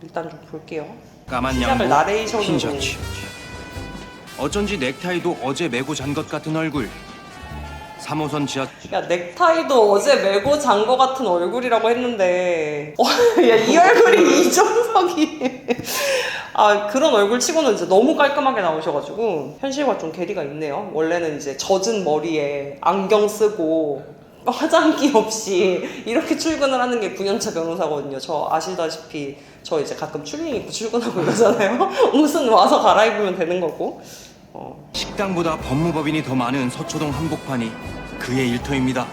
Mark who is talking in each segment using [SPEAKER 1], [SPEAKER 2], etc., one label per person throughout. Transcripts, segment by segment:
[SPEAKER 1] 일단 좀 볼게요.
[SPEAKER 2] 까만
[SPEAKER 1] 시작을
[SPEAKER 2] 양복,
[SPEAKER 1] 나레이션으로.
[SPEAKER 2] 흰 셔츠. 어쩐지 넥타이도 어제 메고 잔 것 같은 얼굴. 3호선 지하.
[SPEAKER 1] 야, 넥타이도 어제 메고 잔 거 같은 얼굴이라고 했는데 야, 이 얼굴이 이종석이 아, 그런 얼굴 치고는 이제 너무 깔끔하게 나오셔가지고 현실과 좀 괴리가 있네요. 원래는 이제 젖은 머리에 안경 쓰고 화장기 없이 이렇게 출근을 하는 게 9년차 변호사거든요. 저 아시다시피 저 이제 가끔 추리닝 입고 출근하고 이러잖아요. 옷은 와서 갈아입으면 되는 거고.
[SPEAKER 2] 식당보다 법무법인이 더 많은 서초동 한복판이 그의 일터입니다.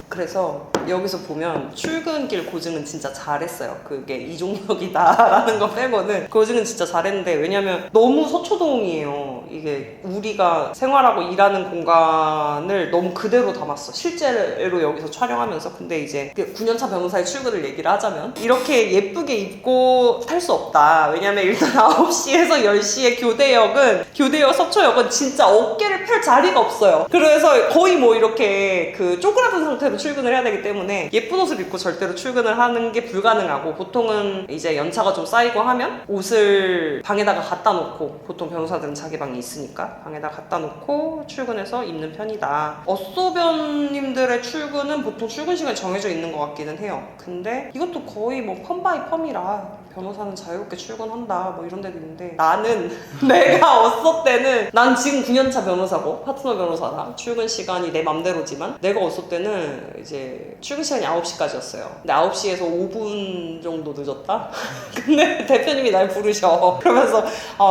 [SPEAKER 1] 그래서 여기서 보면 출근길 고증은 진짜 잘했어요. 그게 이종석이다라는 거 빼고는 고증은 진짜 잘했는데, 왜냐면 너무 서초동이에요. 이게 우리가 생활하고 일하는 공간을 너무 그대로 담았어. 실제로 여기서 촬영하면서. 근데 이제 9년차 변호사의 출근을 얘기를 하자면 이렇게 예쁘게 입고 살 수 없다. 왜냐면 일단 9시에서 10시에 교대역 서초역은 진짜 어깨를 펼 자리가 없어요. 그래서 거의 뭐 이렇게 그 쪼그라든 상태로 출근을 해야 되기 때문에 예쁜 옷을 입고 절대로 출근을 하는 게 불가능하고, 보통은 이제 연차가 좀 쌓이고 하면 옷을 방에다가 갖다 놓고, 보통 변호사들은 자기 방이 있으니까 방에다 갖다 놓고 출근해서 입는 편이다. 어쏘변님들의 출근은 보통 출근 시간이 정해져 있는 것 같기는 해요. 근데 이것도 거의 뭐 펌바이 펌이라 변호사는 자유롭게 출근한다 뭐 이런 데도 있는데, 나는 내가 어쏘 때는, 난 지금 9년차 변호사고 파트너 변호사라 출근 시간이 내 맘대로지만, 내가 어쏘 때는 이제 출근 시간이 9시까지였어요. 근데 9시에서 5분 정도 늦었다? 근데 대표님이 날 부르셔. 그러면서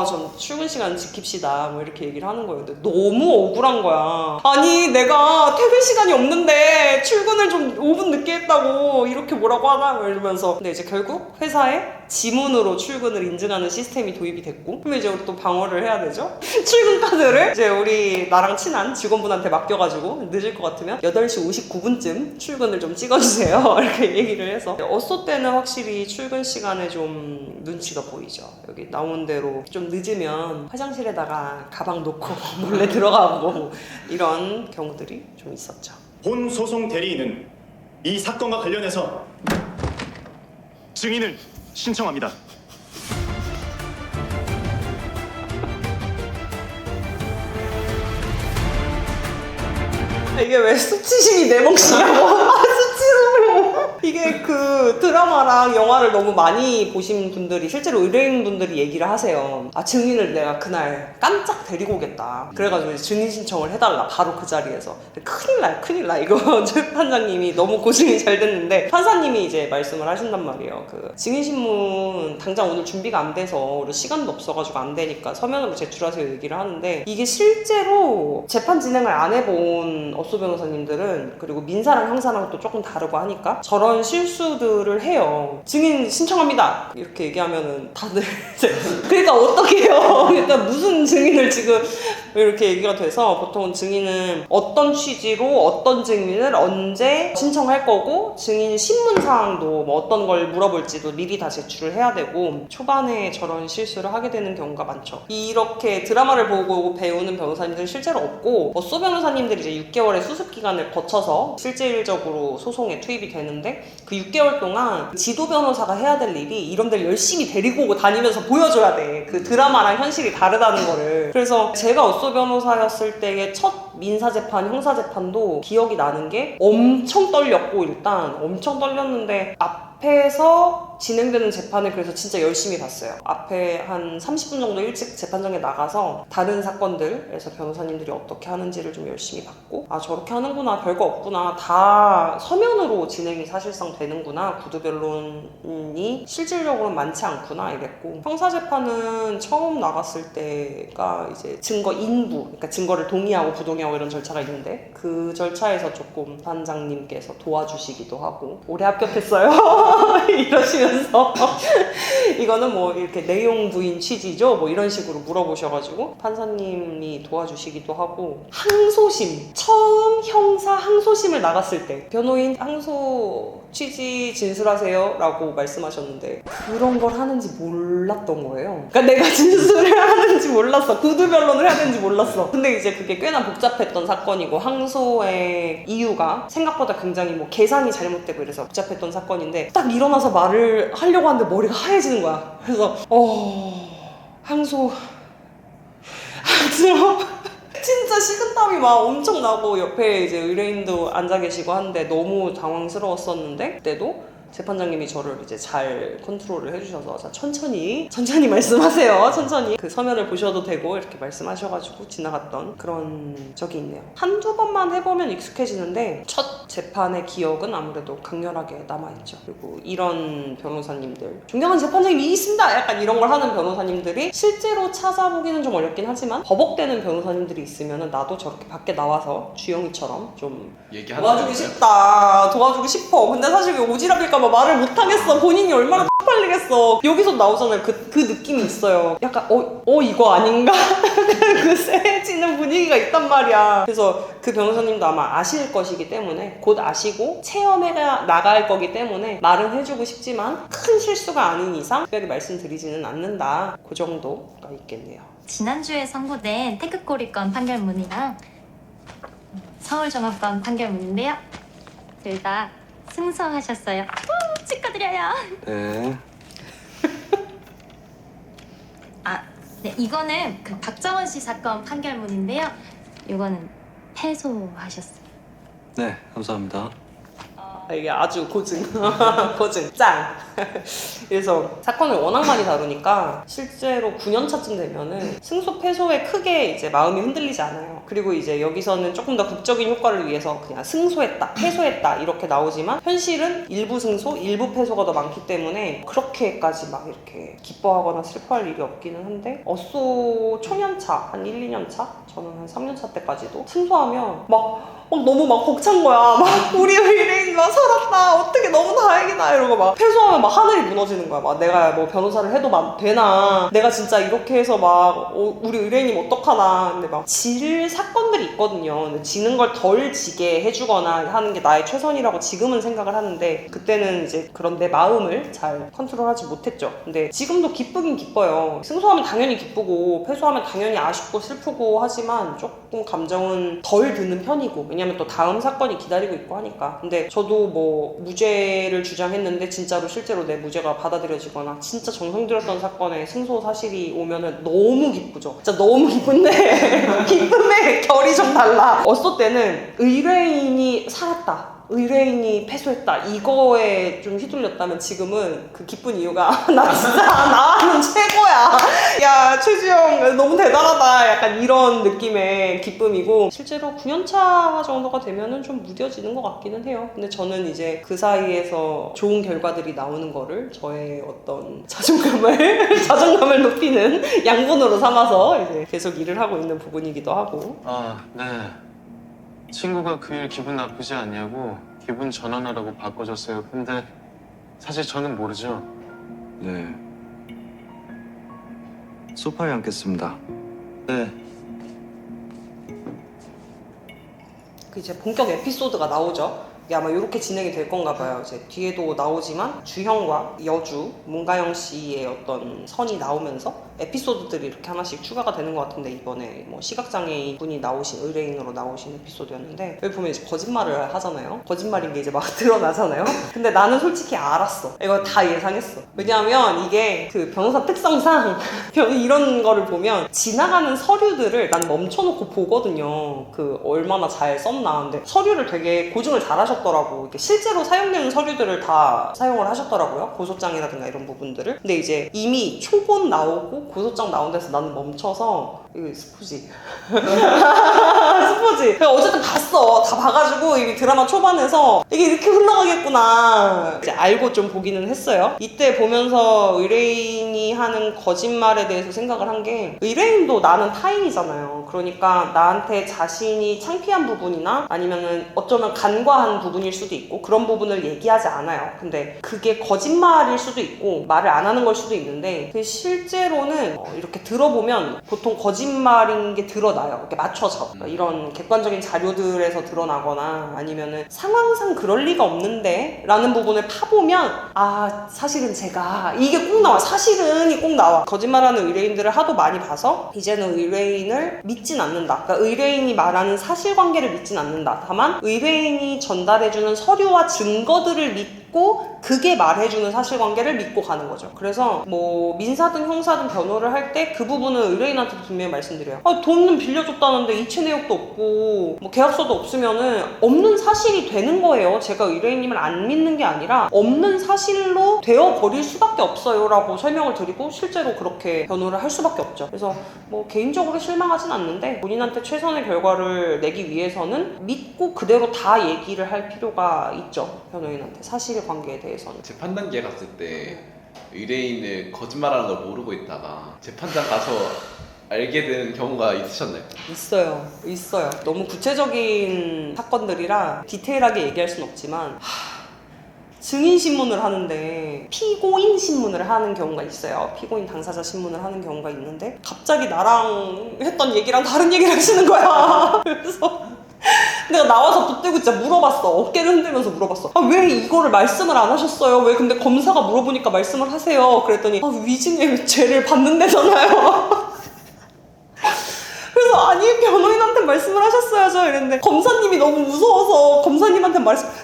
[SPEAKER 1] 전 출근 시간 지킵시다 뭐 이렇게 얘기를 하는 거예요. 근데 너무 억울한 거야. 아니, 내가 퇴근 시간이 없는데 출근을 좀 5분 늦게 했다고 이렇게 뭐라고 하나 이러면서. 근데 이제 결국 회사에 지문으로 출근을 인증하는 시스템이 도입이 됐고, 그럼 이제 우리 또 방어를 해야 되죠. 출근 카드를 이제 우리 나랑 친한 직원분한테 맡겨가지고 늦을 것 같으면 8시 59분쯤 출근을 좀 찍어주세요 이렇게 얘기를 해서. 어쏘 때는 확실히 출근 시간에 좀 눈치가 보이죠. 여기 나온 대로 좀 늦으면 화장실에다가 가방 놓고 몰래 들어가고 이런 경우들이 좀 있었죠.
[SPEAKER 3] 본 소송 대리인은 이 사건과 관련해서 증인을 신청합니다.
[SPEAKER 1] 이게 왜 수치심이 내 몫이냐고. 수치로. 이게 그 드라마랑 영화를 너무 많이 보신 분들이, 실제로 의뢰인분들이 얘기를 하세요. 증인을 내가 그날 깜짝 데리고 오겠다. 그래가지고 이제 증인 신청을 해달라. 바로 그 자리에서. 큰일 나. 이거 재판장님이 너무 고증이 잘 됐는데, 판사님이 이제 말씀을 하신단 말이에요. 그 증인신문 당장 오늘 준비가 안 돼서, 우리 시간도 없어가지고 안 되니까 서면으로 제출하세요 얘기를 하는데, 이게 실제로 재판 진행을 안 해본 어쏘 변호사님들은, 그리고 민사랑 형사랑 또 조금 다르고 하니까 저런 실수들을 해요. 증인 신청합니다 이렇게 얘기하면은 다들 이제 그러니까 어떡해요. 그러니까 무슨 증인을 지금 이렇게 얘기가 돼서, 보통은 증인은 어떤 취지로 어떤 증인을 언제 신청할 거고, 증인 신문 사항도 뭐 어떤 걸 물어볼지도 미리 다 제출을 해야 되고, 초반에 저런 실수를 하게 되는 경우가 많죠. 이렇게 드라마를 보고 배우는 변호사님들은 실제로 없고, 어쏘 변호사님들이 이제 6개월의 수습 기간을 거쳐서 실질적으로 소송에 투입이 되는데, 그 6개월 동안 지도 변호사가 해야 될 일이 이런 데를 열심히 데리고 오고 다니면서 보여줘야 돼. 그 드라마랑 현실이 다르다는 거를. 그래서 제가 어쏘 변호사였을 때의 첫 민사재판, 형사재판도 기억이 나는 게, 엄청 떨렸고, 일단 엄청 떨렸는데 앞에서 진행되는 재판을 그래서 진짜 열심히 봤어요. 앞에 한 30분 정도 일찍 재판장에 나가서 다른 사건들에서 변호사님들이 어떻게 하는지를 좀 열심히 봤고, 저렇게 하는구나, 별거 없구나, 다 서면으로 진행이 사실상 되는구나, 구두변론이 실질적으로는 많지 않구나 이랬고, 형사재판은 처음 나갔을 때가 이제 증거 인부, 그러니까 증거를 동의하고 부동의하고 이런 절차가 있는데, 그 절차에서 조금 판장님께서 도와주시기도 하고, 올해 합격했어요 이러시면서 이거는 뭐 이렇게 내용 부인 취지죠 뭐 이런 식으로 물어보셔가지고 판사님이 도와주시기도 하고, 항소심 처음 형사 항소심을 나갔을 때 변호인 항소 취지 진술하세요 라고 말씀하셨는데 그런 걸 하는지 몰랐던 거예요. 그러니까 내가 진술을 하는지 몰랐어. 구두 변론을 해야 되는지 몰랐어. 근데 이제 그게 꽤나 복잡했던 사건이고 항소의 이유가 생각보다 굉장히 뭐 계산이 잘못되고 이래서 복잡했던 사건인데 딱 일어나서 말을 하려고 하는데 머리가 하얘지는 거야. 그래서 항소 진짜 식은땀이 막 엄청 나고 옆에 이제 의뢰인도 앉아 계시고 한데 너무 당황스러웠었는데 그때도 재판장님이 저를 이제 잘 컨트롤을 해주셔서 자, 천천히 말씀하세요. 천천히 그 서면을 보셔도 되고 이렇게 말씀하셔가지고 지나갔던 그런 적이 있네요. 한두 번만 해보면 익숙해지는데 첫 재판의 기억은 아무래도 강렬하게 남아있죠. 그리고 이런 변호사님들 존경하는 재판장님이 있습니다 약간 이런 걸 하는 변호사님들이 실제로 찾아보기는 좀 어렵긴 하지만 버벅대는 변호사님들이 있으면 나도 저렇게 밖에 나와서 주영이처럼 좀 도와주고 싶다 도와주고 싶어. 근데 사실 오지랖일까 봐 말을 못하겠어. 본인이 얼마나 쪽팔리겠어. 여기서 나오잖아요. 그 느낌이 있어요. 약간 이거 아닌가? 그 쎄해지는 분위기가 있단 말이야. 그래서 그 변호사님도 아마 아실 것이기 때문에 곧 아시고 체험해 나갈 거기 때문에 말은 해주고 싶지만 큰 실수가 아닌 이상 특별히 말씀드리지는 않는다. 그 정도가 있겠네요.
[SPEAKER 4] 지난주에 선고된 태극고리건 판결문이랑 서울종합건 판결문인데요. 둘 다 승소하셨어요. 축하드려요.
[SPEAKER 2] 네.
[SPEAKER 4] 네, 이거는 그 박정원 씨 사건 판결문인데요. 이거는 패소하셨어요.
[SPEAKER 2] 네, 감사합니다.
[SPEAKER 1] 이게 아주 고증 고증 짱. 그래서 사건을 워낙 많이 다루니까 실제로 9년차쯤 되면은 승소 패소에 크게 이제 마음이 흔들리지 않아요. 그리고 이제 여기서는 조금 더 극적인 효과를 위해서 그냥 승소했다 패소했다 이렇게 나오지만 현실은 일부 승소 일부 패소가 더 많기 때문에 그렇게까지 막 이렇게 기뻐하거나 슬퍼할 일이 없기는 한데 어쏘 초년차 한 1, 2년차 저는 한 3년차 때까지도 승소하면 막 너무 막 벅찬 거야. 막 우리 의뢰인 막 살았다. 어떻게 너무 다행이다 이러고 막 패소하면 막 하늘이 무너지는 거야. 막 내가 뭐 변호사를 해도 막 되나? 내가 진짜 이렇게 해서 막 우리 의뢰인이 어떡하나? 근데 막 질 사건들이 있거든요. 근데 지는 걸 덜 지게 해주거나 하는 게 나의 최선이라고 지금은 생각을 하는데 그때는 이제 그런 내 마음을 잘 컨트롤하지 못했죠. 근데 지금도 기쁘긴 기뻐요. 승소하면 당연히 기쁘고 패소하면 당연히 아쉽고 슬프고 하지만 조금 감정은 덜 드는 편이고 왜냐면 또 다음 사건이 기다리고 있고 하니까. 근데 저도 뭐 무죄를 주장했는데 진짜로 실제로 내 무죄가 받아들여지거나 진짜 정성 들였던 사건에 승소 사실이 오면은 너무 기쁘죠. 진짜 너무 기쁜데 기쁨의 결이 좀 달라. 어쏘 때는 의뢰인이 살았다 의뢰인이 패소했다 이거에 좀 휘둘렸다면 지금은 그 기쁜 이유가 나 진짜 나는 최고야 야 최주영 너무 대단하다 약간 이런 느낌의 기쁨이고 실제로 9년차 정도가 되면은 좀 무뎌지는 것 같기는 해요. 근데 저는 이제 그 사이에서 좋은 결과들이 나오는 거를 저의 어떤 자존감을 높이는 양분으로 삼아서 이제 계속 일을 하고 있는 부분이기도 하고.
[SPEAKER 5] 네. 친구가 그 일 기분 나쁘지 않냐고 기분 전환하라고 바꿔줬어요. 근데 사실 저는 모르죠.
[SPEAKER 2] 네. 소파에 앉겠습니다.
[SPEAKER 5] 네.
[SPEAKER 1] 그 이제 본격 에피소드가 나오죠. 이게 아마 이렇게 진행이 될 건가 봐요. 이제 뒤에도 나오지만 주형과 여주, 문가영 씨의 어떤 선이 나오면서 에피소드들이 이렇게 하나씩 추가가 되는 것 같은데 이번에 뭐 시각장애인 분이 나오신 의뢰인으로 나오신 에피소드였는데 여기 보면 이제 거짓말을 하잖아요. 거짓말인 게 이제 막 드러나잖아요. 근데 나는 솔직히 알았어. 이거 다 예상했어. 왜냐하면 이게 그 변호사 특성상 이런 거를 보면 지나가는 서류들을 난 멈춰놓고 보거든요. 그 얼마나 잘 썼나. 근데 서류를 되게 고증을 잘 하셨더라고. 이렇게 실제로 사용되는 서류들을 다 사용을 하셨더라고요. 고소장이라든가 이런 부분들을. 근데 이제 이미 초본 나오고 고소장 나온 데서 나는 멈춰서 이거 스포지 스포지 그냥 어쨌든 봤어. 다 봐가지고 이 드라마 초반에서 이게 이렇게 흘러가겠구나 이제 알고 좀 보기는 했어요. 이때 보면서 의뢰인이 하는 거짓말에 대해서 생각을 한 게 의뢰인도 나는 타인이잖아요. 그러니까 나한테 자신이 창피한 부분이나 아니면은 어쩌면 간과한 부분일 수도 있고 그런 부분을 얘기하지 않아요. 근데 그게 거짓말일 수도 있고 말을 안 하는 걸 수도 있는데 실제로는 이렇게 들어보면 보통 거짓말인 게 드러나요. 이렇게 맞춰서 이런 객관적인 자료들에서 드러나거나 아니면은 상황상 그럴 리가 없는데 라는 부분을 파보면 아 사실은 제가 이게 꼭 나와. 사실은이 꼭 나와. 거짓말하는 의뢰인들을 하도 많이 봐서 이제는 의뢰인을 믿진 않는다. 그러니까 의뢰인이 말하는 사실관계를 믿진 않는다. 다만 의뢰인이 전달해주는 서류와 증거들을 믿고 그게 말해주는 사실관계를 믿고 가는 거죠. 그래서 뭐 민사든 형사든 변호를 할 때 그 부분은 의뢰인한테 분명히 말씀드려요. 돈은 빌려줬다는데 이체 내역도 없고 뭐 계약서도 없으면은 없는 사실이 되는 거예요. 제가 의뢰인님을 안 믿는 게 아니라 없는 사실로 되어버릴 수밖에 없어요 라고 설명을 드리고 실제로 그렇게 변호를 할 수밖에 없죠. 그래서 뭐 개인적으로 실망하진 않는데 본인한테 최선의 결과를 내기 위해서는 믿고 그대로 다 얘기를 할 필요가 있죠. 변호인한테 사실관계에 대해서는.
[SPEAKER 6] 재판 단계에 갔을 때 의뢰인을 거짓말하는 걸 모르고 있다가 재판장 가서 알게 된 경우가 있으셨나요?
[SPEAKER 1] 있어요. 너무 구체적인 사건들이라 디테일하게 얘기할 순 없지만 증인 신문을 하는데 피고인 신문을 하는 경우가 있어요. 피고인 당사자 신문을 하는 경우가 있는데 갑자기 나랑 했던 얘기랑 다른 얘기를 하시는 거야. 그래서 내가 나와서 붙들고 진짜 물어봤어. 어깨를 흔들면서 물어봤어. 왜 이거를 말씀을 안 하셨어요? 왜 근데 검사가 물어보니까 말씀을 하세요? 그랬더니 위증의 죄를 받는다잖아요. 그래서 아니 변호인한테 말씀을 하셨어야죠 이랬는데 검사님이 너무 무서워서 검사님한테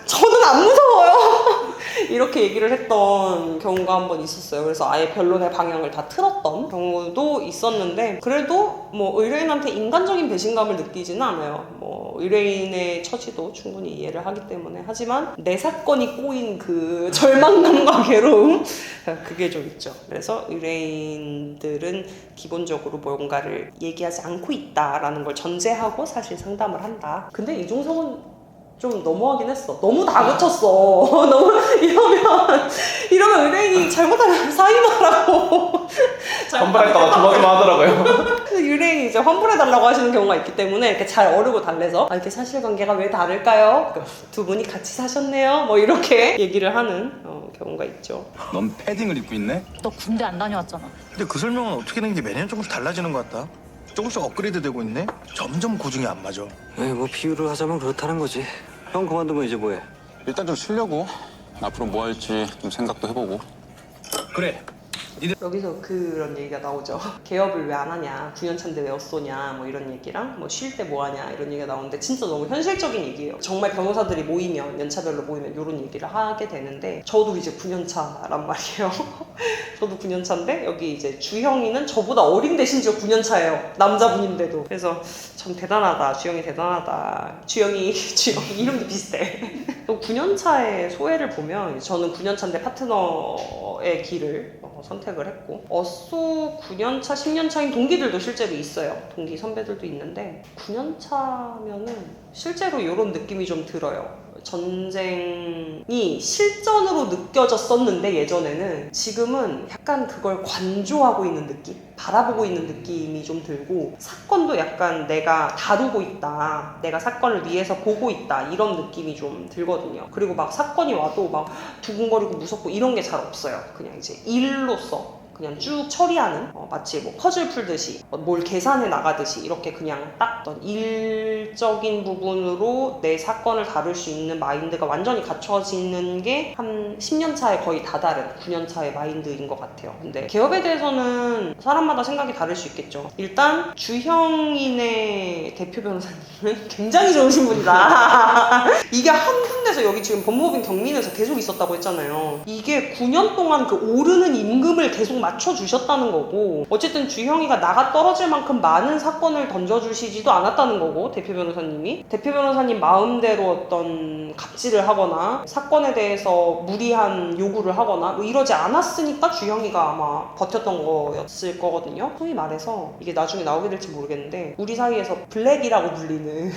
[SPEAKER 1] 저는 안 무서워요. 이렇게 얘기를 했던 경우가 한 번 있었어요. 그래서 아예 변론의 방향을 다 틀었던 경우도 있었는데 그래도 뭐 의뢰인한테 인간적인 배신감을 느끼지는 않아요. 뭐 의뢰인의 처지도 충분히 이해를 하기 때문에. 하지만 내 사건이 꼬인 그 절망감과 괴로움 그게 좀 있죠. 그래서 의뢰인들은 기본적으로 뭔가를 얘기하지 않고 있다라는 걸 전제하고 사실 상담을 한다. 근데 이종석은 좀 너무하긴 했어. 너무 다그쳤어. 너무 이러면 의뢰인이 잘못하면 사임하라고.
[SPEAKER 6] 환불할까봐 조마조마 하더라고요.
[SPEAKER 1] 의뢰인이 이제 환불해달라고 하시는 경우가 있기 때문에 이렇게 잘 어르고 달래서 이렇게 사실관계가 왜 다를까요? 두 분이 같이 사셨네요. 뭐 이렇게 얘기를 하는 경우가 있죠.
[SPEAKER 7] 넌 패딩을 입고 있네?
[SPEAKER 8] 너 군대 안 다녀왔잖아.
[SPEAKER 7] 근데 그 설명은 어떻게 된 게 매년 조금씩 달라지는 것 같다. 조금씩 업그레이드 되고 있네? 점점 고증이 안 맞아.
[SPEAKER 9] 뭐 비유를 하자면 그렇다는 거지. 형 그만두면 이제 뭐해?
[SPEAKER 10] 일단 좀 쉬려고. 앞으로 뭐 할지 좀 생각도 해보고.
[SPEAKER 7] 그래.
[SPEAKER 1] 여기서 그런 얘기가 나오죠. 개업을 왜 안 하냐, 9년차인데 왜 엇쏘냐, 뭐 이런 얘기랑 뭐 쉴 때 뭐 하냐 이런 얘기가 나오는데 진짜 너무 현실적인 얘기예요. 정말 변호사들이 모이면 연차별로 모이면 이런 얘기를 하게 되는데 저도 이제 9년차란 말이에요. 저도 9년차인데 여기 이제 주형이는 저보다 어린데 심지어 9년차예요. 남자분인데도. 그래서 참 대단하다. 주형이 대단하다. 주형이 이름도 비슷해. 또 9년차의 소회를 보면 저는 9년차인데 파트너의 길을 선택을 했고 어쏘 9년차, 10년차인 동기들도 실제로 있어요. 동기 선배들도 있는데 9년차면은 실제로 이런 느낌이 좀 들어요. 전쟁이 실전으로 느껴졌었는데 예전에는 지금은 약간 그걸 관조하고 있는 느낌? 바라보고 있는 느낌이 좀 들고 사건도 약간 내가 다루고 있다, 내가 사건을 위해서 보고 있다 이런 느낌이 좀 들거든요. 그리고 막 사건이 와도 막 두근거리고 무섭고 이런 게 잘 없어요. 그냥 이제 일로서 그냥 쭉 처리하는 마치 뭐 퍼즐 풀듯이 뭘 계산해 나가듯이 이렇게 그냥 딱 어떤 일적인 부분으로 내 사건을 다룰 수 있는 마인드가 완전히 갖춰지는 게 한 10년 차에 거의 다 다른 9년 차의 마인드인 것 같아요. 근데 개업에 대해서는 사람마다 생각이 다를 수 있겠죠. 일단 주형인의 대표 변호사님은 굉장히 좋으신 분이다. 이게 한 군데서 여기 지금 법무법인 경민에서 계속 있었다고 했잖아요. 이게 9년 동안 그 오르는 임금을 계속 맞춰주셨다는 거고 어쨌든 주형이가 나가 떨어질 만큼 많은 사건을 던져주시지도 않았다는 거고 대표 변호사님 마음대로 어떤 갑질을 하거나 사건에 대해서 무리한 요구를 하거나 뭐 이러지 않았으니까 주형이가 아마 버텼던 거였을 거거든요. 소위 말해서 이게 나중에 나오게 될지 모르겠는데 우리 사이에서 블랙이라고 불리는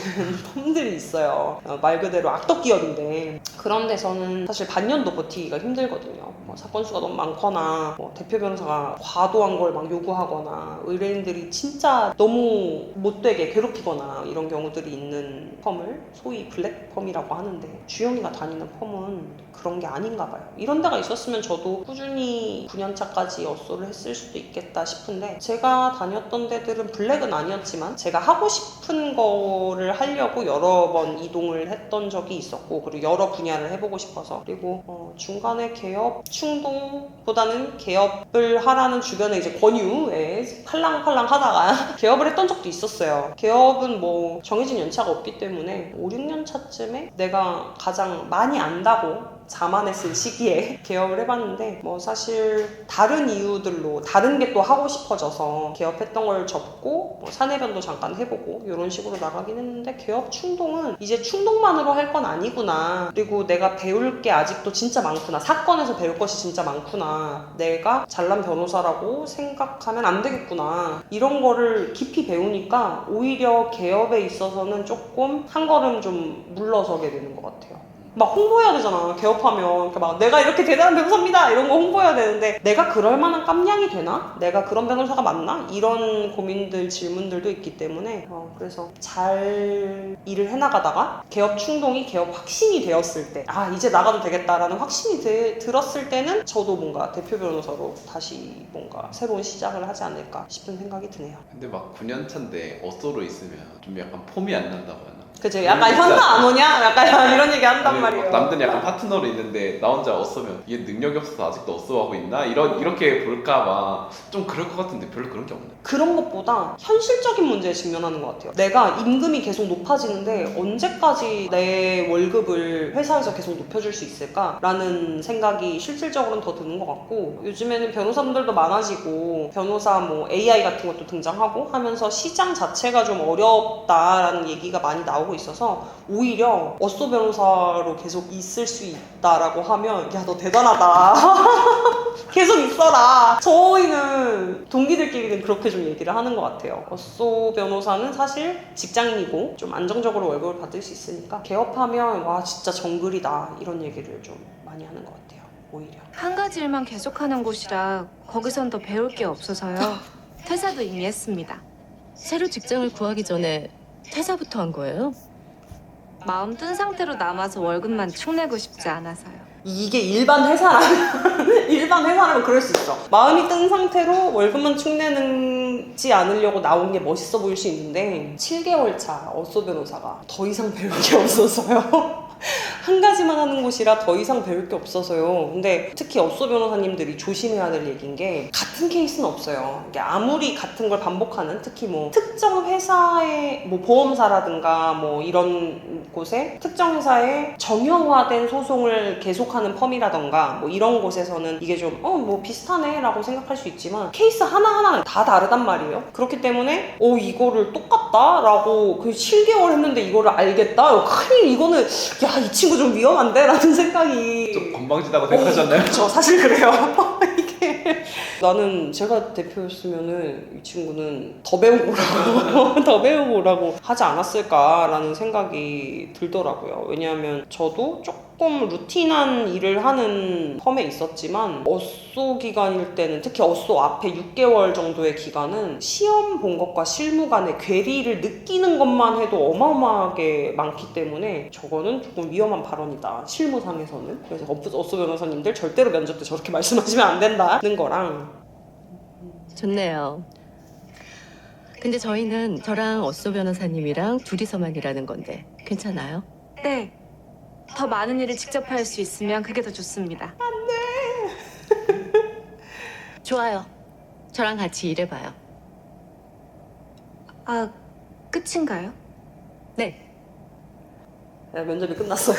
[SPEAKER 1] 펌들이 있어요. 말 그대로 악덕 기업인데 건데 그런 데서는 사실 반년도 버티기가 힘들거든요. 뭐 사건 수가 너무 많거나 뭐 대표 변호사가 과도한 걸 막 요구하거나 의뢰인들이 진짜 너무 못되게 괴롭히거나 이런 경우들이 있는 펌을 소위 블랙펌이라고 하는데 주영이가 다니는 펌은 그런 게 아닌가 봐요. 이런 데가 있었으면 저도 꾸준히 9년차까지 업소를 했을 수도 있겠다 싶은데 제가 다녔던 데들은 블랙은 아니었지만 제가 하고 싶은 거를 하려고 여러 번 이동을 했던 적이 있었고 그리고 여러 분야를 해보고 싶어서 그리고 중간에 개업 충동보다는 개업을 하라는 주변에 이제 권유에 팔랑팔랑 하다가 개업을 했던 적도 있었어요. 개업은 뭐 정해진 연차가 없기 때문에 5, 6년 차쯤에 내가 가장 많이 안다고 자만했을 시기에 개업을 해봤는데 뭐 사실 다른 이유들로 다른 게 또 하고 싶어져서 개업했던 걸 접고 뭐 사내변도 잠깐 해보고 이런 식으로 나가긴 했는데 개업 충동은 이제 충동만으로 할 건 아니구나. 그리고 내가 배울 게 아직도 진짜 많구나. 사건에서 배울 것이 진짜 많구나. 내가 잘난 변호사라고 생각하면 안 되겠구나. 이런 거를 깊이 배우니까 오히려 개업에 있어서는 조금 한 걸음 좀 물러서게 되는 것 같아요. 막 홍보해야 되잖아. 개업하면 막 내가 이렇게 대단한 변호사입니다 이런 거 홍보해야 되는데 내가 그럴 만한 깜냥이 되나? 내가 그런 변호사가 맞나? 이런 고민들 질문들도 있기 때문에 그래서 잘 일을 해나가다가 개업 충동이 개업 확신이 되었을 때 이제 나가도 되겠다라는 확신이 들었을 때는 저도 뭔가 대표 변호사로 다시 뭔가 새로운 시작을 하지 않을까 싶은 생각이 드네요.
[SPEAKER 6] 근데 막 9년차인데 어쏘로 있으면 좀 약간 폼이 안 난다고 하나?
[SPEAKER 1] 그죠? 약간 현타 안 오냐? 약간 이런 얘기 한단 말이에요.
[SPEAKER 6] 남들은 약간 파트너로 있는데 나 혼자 어쏘면 얘 능력이 없어서 아직도 어쏘하고 있나? 이렇게 볼까봐 좀 그럴 것 같은데 별로 그런 게 없네.
[SPEAKER 1] 그런 것보다 현실적인 문제에 직면하는 것 같아요. 내가 임금이 계속 높아지는데 언제까지 내 월급을 회사에서 계속 높여줄 수 있을까라는 생각이 실질적으로는 더 드는 것 같고 요즘에는 변호사분들도 많아지고 변호사 뭐 AI 같은 것도 등장하고 하면서 시장 자체가 좀 어렵다라는 얘기가 많이 나오고 있어서 오히려 어쏘 변호사로 계속 있을 수 있다라고 하면 야 너 대단하다 계속 있어라. 저희는 동기들끼리는 그렇게 좀 얘기를 하는 것 같아요. 어쏘 변호사는 사실 직장인이고 좀 안정적으로 월급을 받을 수 있으니까 개업하면 와 진짜 정글이다 이런 얘기를 좀 많이 하는 것 같아요. 오히려
[SPEAKER 8] 한 가지 일만 계속하는 곳이라 거기선 더 배울 게 없어서요. 퇴사도 이미 했습니다.
[SPEAKER 11] 새로 직장을 구하기 전에 퇴사부터 한 거예요?
[SPEAKER 8] 마음 뜬 상태로 남아서 월급만 축내고 싶지 않아서요.
[SPEAKER 1] 이게 일반 회사라면 그럴 수 있어. 마음이 뜬 상태로 월급만 축내지 않으려고 나온 게 멋있어 보일 수 있는데 7개월 차 어쏘 변호사가 더 이상 배울 게 없어서요. 한 가지만 하는 곳이라 더 이상 배울 게 없어서요. 근데 특히 어쏘 변호사님들이 조심해야 될 얘기인 게 같은 케이스는 없어요. 이게 아무리 같은 걸 반복하는 특히 뭐 특정 회사의 뭐 보험사라든가 뭐 이런 곳에 특정 회사에 정형화된 소송을 계속하는 펌이라던가 뭐 이런 곳에서는 이게 좀 뭐 비슷하네 라고 생각할 수 있지만 케이스 하나하나는 다 다르단 말이에요. 그렇기 때문에 이거를 똑같다 라고 7개월 했는데 이거를 알겠다? 큰일 이거는 야 이 친구 좀 위험한데? 라는 생각이
[SPEAKER 6] 좀 건방지다고 생각하셨나요?
[SPEAKER 1] 그렇죠. 사실 그래요. 이게 나는 제가 대표였으면은 이 친구는 더 배우고 오라고 더 배우고 오라고 하지 않았을까라는 생각이 들더라고요. 왜냐하면 저도 조금 루틴한 일을 하는 펌에 있었지만 어쏘 기간일 때는 특히 어쏘 앞에 6개월 정도의 기간은 시험 본 것과 실무 간의 괴리를 느끼는 것만 해도 어마어마하게 많기 때문에 저거는 조금 위험한 발언이다. 실무상에서는. 그래서 어쏘 변호사님들 절대로 면접 때 저렇게 말씀하시면 안 된다는 거랑
[SPEAKER 11] 좋네요. 근데 저희는 저랑 어쏘 변호사님이랑 둘이서만 일하는 건데 괜찮아요?
[SPEAKER 8] 네. 더 많은 일을 직접 할 수 있으면 그게 더 좋습니다.
[SPEAKER 11] 좋아요. 저랑 같이 일해봐요.
[SPEAKER 8] 끝인가요?
[SPEAKER 11] 네.
[SPEAKER 1] 면접이 끝났어요.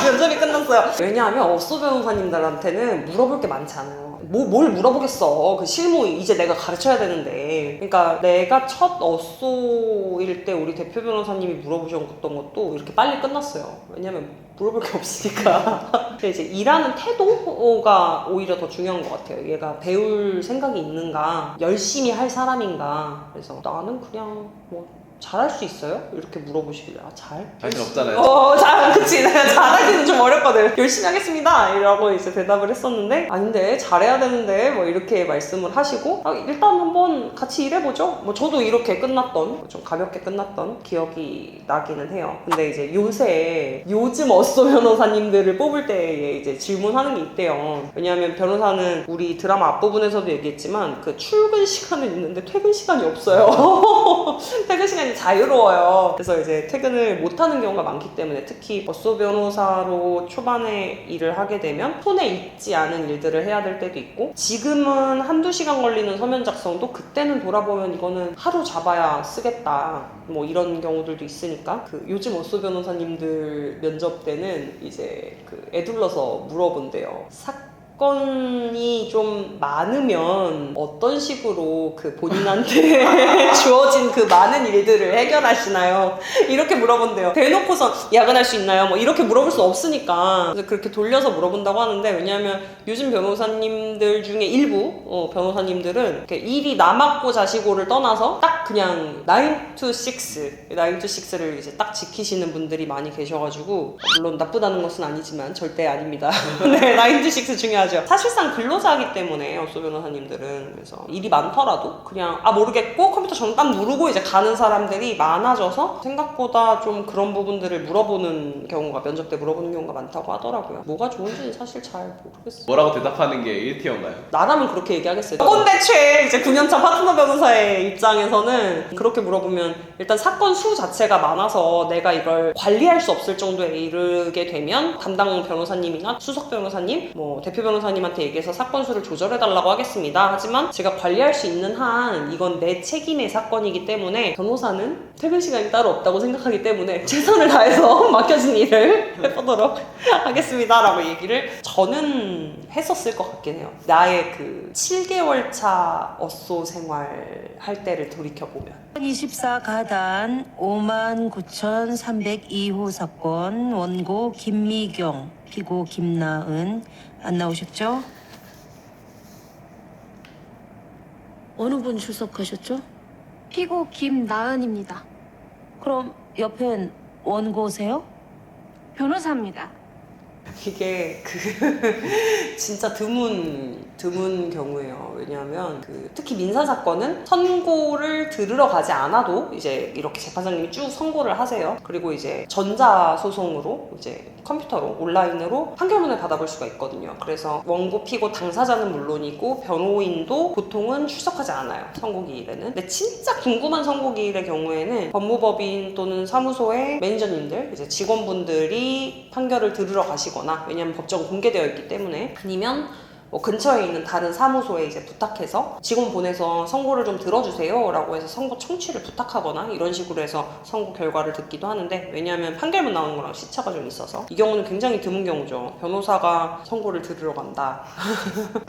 [SPEAKER 1] 면접이 끝났어요. 왜냐하면 어쏘 변호사님들한테는 물어볼 게 많지 않아요. 뭘 물어보겠어. 그 실무 이제 내가 가르쳐야 되는데. 그러니까 내가 첫 어쏘일 때 우리 대표 변호사님이 물어보셨던 것도 이렇게 빨리 끝났어요. 왜냐면 물어볼 게 없으니까. 근데 이제 일하는 태도가 오히려 더 중요한 것 같아요. 얘가 배울 생각이 있는가, 열심히 할 사람인가. 그래서 나는 그냥 뭐 잘할 수 있어요? 이렇게 물어보시길래 잘?
[SPEAKER 6] 자신 없잖아요.
[SPEAKER 1] 그치. 내가 잘하기는 좀 어렵거든. 열심히 하겠습니다 이라고 이제 대답을 했었는데 아닌데 잘해야 되는데 뭐 이렇게 말씀을 하시고 일단 한번 같이 일해보죠. 뭐 저도 이렇게 끝났던 좀 가볍게 끝났던 기억이 나기는 해요. 근데 이제 요즘 어쏘 변호사님들을 뽑을 때 이제 질문하는 게 있대요. 왜냐하면 변호사는 우리 드라마 앞부분에서도 얘기했지만 그 출근 시간은 있는데 퇴근 시간이 없어요. 퇴근 시간이 자유로워요. 그래서 이제 퇴근을 못하는 경우가 많기 때문에 특히 어쏘 변호사로 초반에 일을 하게 되면 손에 익지 않은 일들을 해야 될 때도 있고 지금은 한두 시간 걸리는 서면 작성도 그때는 돌아보면 이거는 하루 잡아야 쓰겠다 뭐 이런 경우들도 있으니까 그 요즘 어쏘 변호사님들 면접 때는 이제 그 애둘러서 물어본대요. 사건이 좀 많으면 어떤 식으로 그 본인한테 주어진 그 많은 일들을 해결하시나요? 이렇게 물어본대요. 대놓고서 야근할 수 있나요? 뭐 이렇게 물어볼 수 없으니까 그래서 그렇게 돌려서 물어본다고 하는데 왜냐하면 요즘 변호사님들 중에 일부 변호사님들은 이렇게 일이 남았고 자시고를 떠나서 딱 그냥 9 to 6를 이제 딱 지키시는 분들이 많이 계셔가지고 물론 나쁘다는 것은 아니지만 절대 아닙니다. 네, 9 to 6 중요하죠. 사실상 근로자이기 때문에 어쏘 변호사님들은 그래서 일이 많더라도 그냥 모르겠고 컴퓨터 잠깐 누르고 이제 가는 사람들이 많아져서 생각보다 좀 그런 부분들을 물어보는 경우가 면접 때 물어보는 경우가 많다고 하더라고요. 뭐가 좋은지는 사실 잘 모르겠어요.
[SPEAKER 6] 뭐라고 대답하는 게 1티어인가요?
[SPEAKER 1] 나라면 그렇게 얘기하겠어요. 꼰대 최 이제 9년차 파트너 변호사의 입장에서는 그렇게 물어보면 일단 사건 수 자체가 많아서 내가 이걸 관리할 수 없을 정도에 이르게 되면 담당 변호사님이나 수석 변호사님, 뭐 대표 변호사님한테 얘기해서 사건 수를 조절해달라고 하겠습니다. 하지만 제가 관리할 수 있는 한 이건 내 책임의 사건이기 때문에 변호사는 퇴근 시간이 따로 없다고 생각하기 때문에 최선을 다해서 맡겨진 일을 해보도록 하겠습니다 라고 얘기를 저는 했었을 것 같긴 해요. 나의 그 7개월 차 어쏘 생활 할 때를 돌이켜보면
[SPEAKER 11] 24 가단 59,302호 사건 원고 김미경 피고 김나은 안 나오셨죠? 어느 분 출석하셨죠?
[SPEAKER 8] 피고 김나은입니다.
[SPEAKER 11] 그럼 옆엔 원고세요?
[SPEAKER 8] 변호사입니다.
[SPEAKER 1] 이게 진짜 드문 경우예요. 왜냐하면 특히 민사 사건은 선고를 들으러 가지 않아도 이제 이렇게 재판장님이 쭉 선고를 하세요. 그리고 이제 전자 소송으로 이제 컴퓨터로 온라인으로 판결문을 받아볼 수가 있거든요. 그래서 원고 피고 당사자는 물론이고 변호인도 보통은 출석하지 않아요. 선고기일에는. 근데 진짜 궁금한 선고기일의 경우에는 법무법인 또는 사무소의 매니저님들, 이제 직원분들이 판결을 들으러 가시거나 왜냐하면 법정은 공개되어 있기 때문에 아니면 뭐 근처에 있는 다른 사무소에 이제 부탁해서 직원 보내서 선고를 좀 들어주세요 라고 해서 선고 청취를 부탁하거나 이런 식으로 해서 선고 결과를 듣기도 하는데 왜냐하면 판결문 나오는 거랑 시차가 좀 있어서 이 경우는 굉장히 드문 경우죠. 변호사가 선고를 들으러 간다.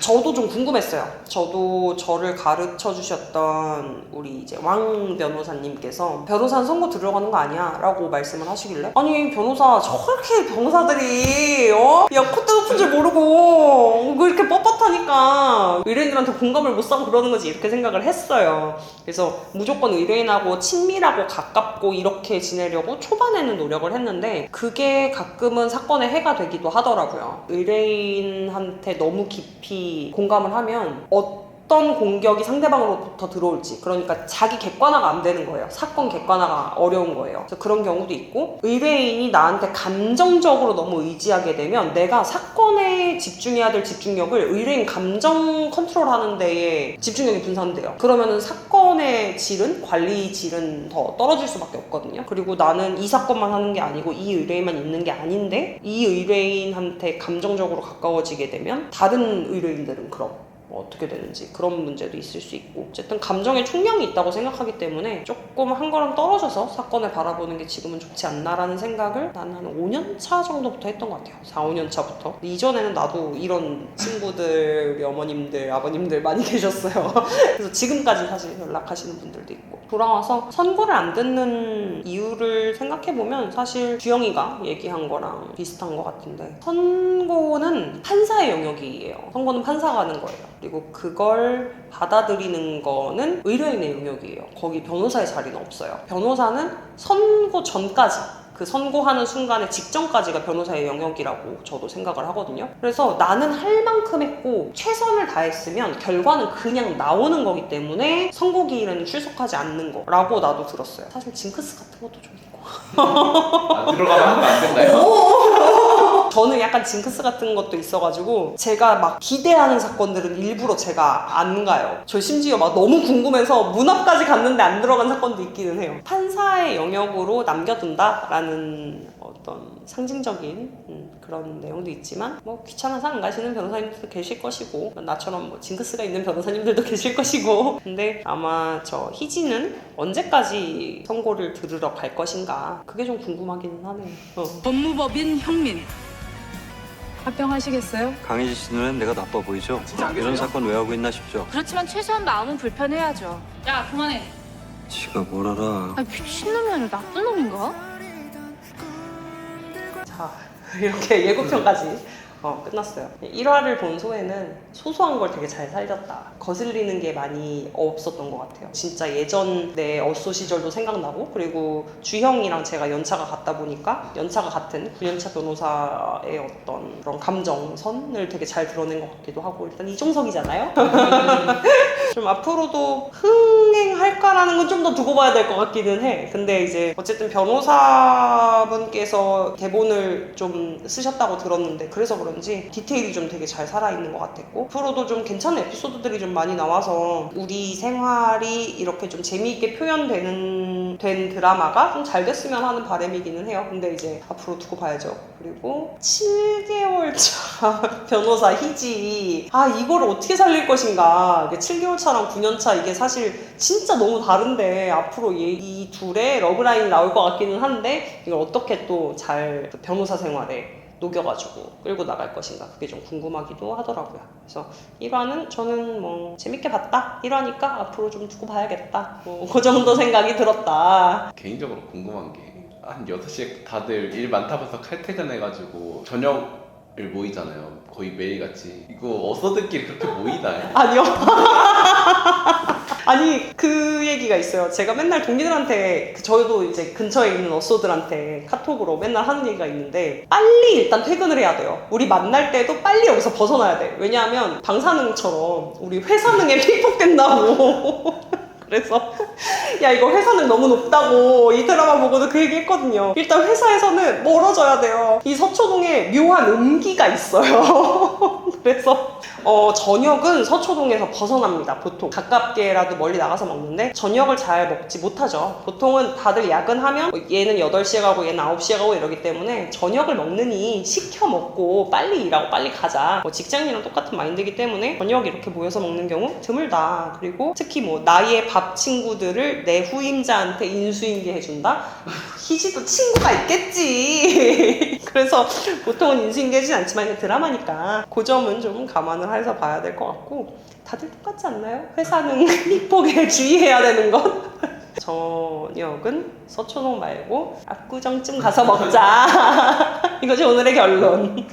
[SPEAKER 1] 저도 좀 궁금했어요. 저도 저를 가르쳐 주셨던 우리 이제 왕 변호사님께서 변호사는 선고 들으러 가는 거 아니야 라고 말씀을 하시길래 아니 변호사 저렇게 변호사들이 야 콧대 높은 줄 모르고 왜 이렇게 뻣뻣하니까 의뢰인들한테 공감을 못 사고 그러는 거지 이렇게 생각을 했어요. 그래서 무조건 의뢰인하고 친밀하고 가깝고 이렇게 지내려고 초반에는 노력을 했는데 그게 가끔은 사건에 해가 되기도 하더라고요. 의뢰인한테 너무 깊이 공감을 하면 어떤 공격이 상대방으로부터 들어올지 그러니까 자기 객관화가 안 되는 거예요. 사건 객관화가 어려운 거예요. 그래서 그런 경우도 있고 의뢰인이 나한테 감정적으로 너무 의지하게 되면 내가 사건에 집중해야 될 집중력을 의뢰인 감정 컨트롤하는 데에 집중력이 분산돼요. 그러면은 사건의 질은 관리 질은 더 떨어질 수밖에 없거든요. 그리고 나는 이 사건만 하는 게 아니고 이 의뢰인만 있는 게 아닌데 이 의뢰인한테 감정적으로 가까워지게 되면 다른 의뢰인들은 그럼 어떻게 되는지 그런 문제도 있을 수 있고 어쨌든 감정의 총량이 있다고 생각하기 때문에 조금 한 걸음 떨어져서 사건을 바라보는 게 지금은 좋지 않나라는 생각을 나는 한 5년 차 정도부터 했던 것 같아요. 4, 5년 차부터. 이전에는 나도 이런 친구들, 어머님들, 아버님들 많이 계셨어요. 그래서 지금까지 사실 연락하시는 분들도 있고 돌아와서 선고를 안 듣는 이유를 생각해보면 사실 주영이가 얘기한 거랑 비슷한 것 같은데 선고는 판사의 영역이에요. 선고는 판사가 하는 거예요. 그리고 그걸 받아들이는 거는 의뢰인의 영역이에요. 거기 변호사의 자리는 없어요. 변호사는 선고 전까지, 그 선고하는 순간에 직전까지가 변호사의 영역이라고 저도 생각을 하거든요. 그래서 나는 할 만큼 했고 최선을 다했으면 결과는 그냥 나오는 거기 때문에 선고기일은 출석하지 않는 거라고 나도 들었어요. 사실 징크스 같은 것도 좀 있고.
[SPEAKER 6] 들어가면 하면 안 된다요?
[SPEAKER 1] 저는 약간 징크스 같은 것도 있어가지고 제가 막 기대하는 사건들은 일부러 제가 안 가요. 저 심지어 막 너무 궁금해서 문 앞까지 갔는데 안 들어간 사건도 있기는 해요. 판사의 영역으로 남겨둔다라는 어떤 상징적인 그런 내용도 있지만 뭐 귀찮아서 안 가시는 변호사님들도 계실 것이고 나처럼 뭐 징크스가 있는 변호사님들도 계실 것이고 근데 아마 저 희지는 언제까지 선고를 들으러 갈 것인가 그게 좀 궁금하기는 하네요.
[SPEAKER 11] 법무법인 형민.
[SPEAKER 8] 합병하시겠어요?
[SPEAKER 9] 강혜지 씨 눈엔 내가 나빠 보이죠? 이런 사건 왜 하고 있나 싶죠?
[SPEAKER 8] 그렇지만 최소한 마음은 불편해야죠.
[SPEAKER 11] 야, 그만해.
[SPEAKER 9] 지가 뭘 알아.
[SPEAKER 8] 아, 미친놈이 아니라 나쁜 놈인가?
[SPEAKER 1] 자, 이렇게 예고편까지 끝났어요. 1화를 본 소에는 소소한 걸 되게 잘 살렸다. 거슬리는 게 많이 없었던 것 같아요. 진짜 예전 내 어쏘 시절도 생각나고 그리고 주형이랑 제가 연차가 같다 보니까 연차가 같은 9년차 변호사의 어떤 그런 감정선을 되게 잘 드러낸 것 같기도 하고 일단 이종석이잖아요? 좀 앞으로도 흥행할까라는 건 좀 더 두고 봐야 될 것 같기는 해. 근데 이제 어쨌든 변호사분께서 대본을 좀 쓰셨다고 들었는데 그래서 그런지 디테일이 좀 되게 잘 살아있는 것 같았고 앞으로도 좀 괜찮은 에피소드들이 좀 많이 나와서 우리 생활이 이렇게 좀 재미있게 된 드라마가 좀 잘 됐으면 하는 바람이기는 해요. 근데 이제 앞으로 두고 봐야죠. 그리고 7개월 차 변호사 희지 이걸 어떻게 살릴 것인가. 7개월 차랑 9년 차 이게 사실 진짜 너무 다른데 앞으로 이 둘의 러브라인이 나올 것 같기는 한데 이걸 어떻게 또 잘 변호사 생활에 녹여가지고 끌고 나갈 것인가 그게 좀 궁금하기도 하더라고요. 그래서 1화는 저는 뭐 재밌게 봤다. 1화니까 앞으로 좀 두고 봐야겠다. 뭐 그 정도 생각이 들었다.
[SPEAKER 6] 개인적으로 궁금한 게 한 6시에 다들 일 많다면서 칼퇴근해가지고 저녁을 모이잖아요. 거의 매일같이. 이거 어서들끼리 그렇게 모이나요?
[SPEAKER 1] 아니요. 아니 그 얘기가 있어요. 제가 맨날 동기들한테 저희도 이제 근처에 있는 어쏘들한테 카톡으로 맨날 하는 얘기가 있는데 빨리 일단 퇴근을 해야 돼요. 우리 만날 때도 빨리 여기서 벗어나야 돼. 왜냐하면 방사능처럼 우리 회사능에 피폭된다고. 그래서 야 이거 회사능 너무 높다고 이 드라마 보고도 그 얘기 했거든요. 일단 회사에서는 멀어져야 돼요. 이 서초동에 묘한 음기가 있어요. 그래서 저녁은 서초동에서 벗어납니다. 보통 가깝게라도 멀리 나가서 먹는데 저녁을 잘 먹지 못하죠. 보통은 다들 야근하면 얘는 8시에 가고 얘는 9시에 가고 이러기 때문에 저녁을 먹느니 시켜 먹고 빨리 일하고 빨리 가자. 직장인이랑 똑같은 마인드이기 때문에 저녁 이렇게 모여서 먹는 경우 드물다. 그리고 특히 뭐 나이의 밥 친구들을 내 후임자한테 인수인계 해준다? 희지도 친구가 있겠지. 그래서 보통은 인수인계 해주진 않지만 이게 드라마니까 그 점은 좀 감안을 해서 봐야 될 것 같고 다들 똑같지 않나요? 회사는 피폭에 주의해야 되는 건? 저녁은 서초동 말고 압구정쯤 가서 먹자. 이거지 오늘의 결론.